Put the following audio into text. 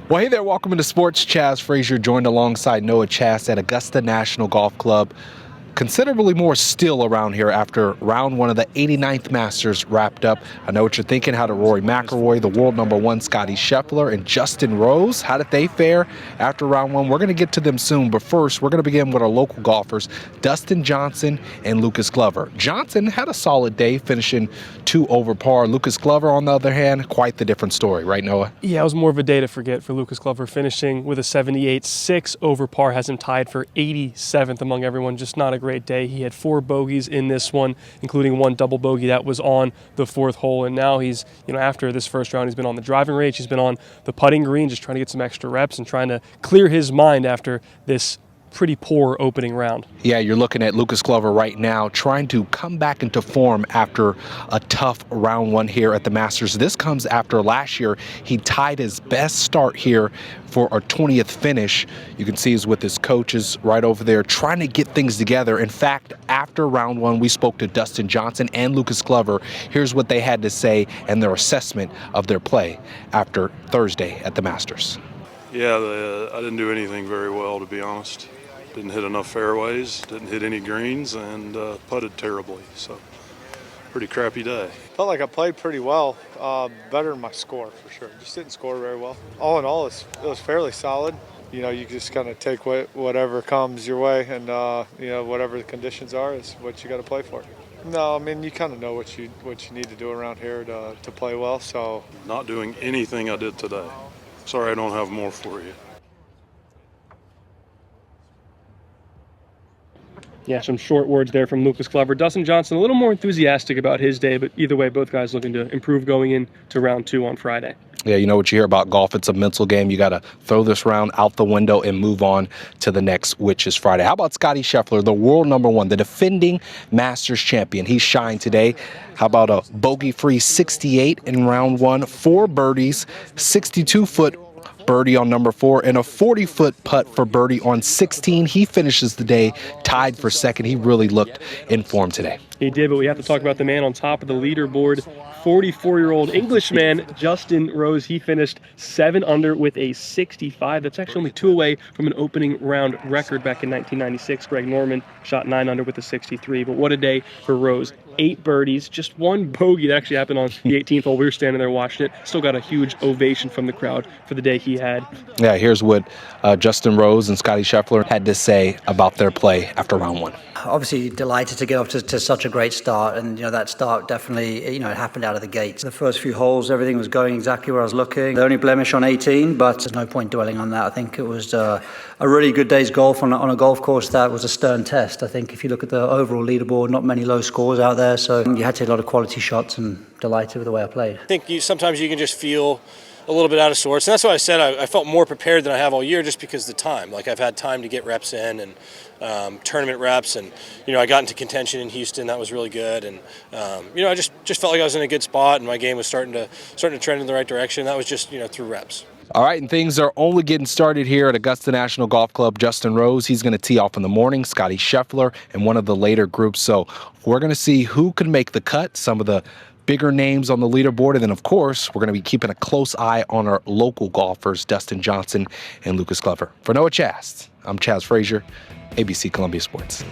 Well, hey there, welcome into Sports. Chaz Frazier joined alongside Noah Chast at Augusta National Golf Club. Considerably more still around here after round one of the 89th Masters wrapped up. I know what you're thinking. How did Rory McIlroy, the world #1 Scottie Scheffler, and Justin Rose, how did they fare after round one? We're going to get to them soon, but first we're going to begin with our local golfers, Dustin Johnson and Lucas Glover. Johnson had a solid day, finishing 2 over par. Lucas Glover, on the other hand, quite the different story, right, Noah? Yeah, it was more of a day to forget for Lucas Glover, finishing with a 78, 6 over par, has him tied for 87th among everyone. Just not a great day. He had 4 bogeys in this one, including 1 double bogey that was on the 4th hole. And now he's, after this first round, he's been on the driving range, he's been on the putting green, just trying to get some extra reps and trying to clear his mind after this pretty poor opening round. Yeah, you're looking at Lucas Glover right now trying to come back into form after a tough round one here at the Masters. This comes after last year he tied his best start here for our 20th finish. You can see he's with his coaches right over there trying to get things together. In fact, after round one, we spoke to Dustin Johnson and Lucas Glover. Here's what they had to say and their assessment of their play after Thursday at the Masters. Yeah, I didn't do anything very well, to be honest. Didn't hit enough fairways, didn't hit any greens, and putted terribly. So, pretty crappy day. Felt like I played pretty well, better than my score for sure. Just didn't score very well. All in all, it was fairly solid. You just kind of take whatever comes your way, and whatever the conditions are is what you got to play for. No, I mean you kind of know what you need to do around here to play well. So, Not doing anything I did today. Sorry, I don't have more for you. Yeah, some short words there from Lucas Glover. Dustin Johnson a little more enthusiastic about his day, but either way, both guys looking to improve going into round 2 on Friday. Yeah, you know what you hear about golf, it's a mental game. You got to throw this round out the window and move on to the next, which is Friday. How about Scottie Scheffler, the world #1, the defending Masters champion? He shined today. How about a bogey-free 68 in round 1, 4 birdies, 62-foot birdie on number 4, and a 40-foot putt for birdie on 16. He finishes the day tied for second. He really looked in form today. He did, but we have to talk about the man on top of the leaderboard, 44-year-old Englishman Justin Rose. He finished 7 under with a 65. That's actually only 2 away from an opening round record back in 1996. Greg Norman shot 9 under with a 63. But what a day for Rose. 8 birdies, just 1 bogey that actually happened on the 18th hole. We were standing there watching it. Still got a huge ovation from the crowd for the day he had. Yeah, here's what Justin Rose and Scottie Scheffler had to say about their play after round 1. Obviously delighted to get off to such a great start, and that start definitely it happened out of the gates. The first few holes, everything was going exactly where I was looking. The only blemish on 18, but there's no point dwelling on that. I think it was a really good day's golf on a golf course that was a stern test. I think if you look at the overall leaderboard, not many low scores out there, so you had to hit a lot of quality shots, and delighted with the way I played. I think sometimes you can just feel a little bit out of sorts, and that's why I said I felt more prepared than I have all year, just because of the time. Like, I've had time to get reps in and tournament reps, and I got into contention in Houston. That was really good, and I just felt like I was in a good spot, and my game was starting to trend in the right direction. That was just through reps. All right, and things are only getting started here at Augusta National Golf Club. Justin Rose, he's going to tee off in the morning. Scottie Scheffler in one of the later groups. So we're going to see who can make the cut, some of the bigger names on the leaderboard. And then, of course, we're going to be keeping a close eye on our local golfers, Dustin Johnson and Lucas Glover. For Noah Chast, I'm Chaz Frazier, ABC Columbia Sports.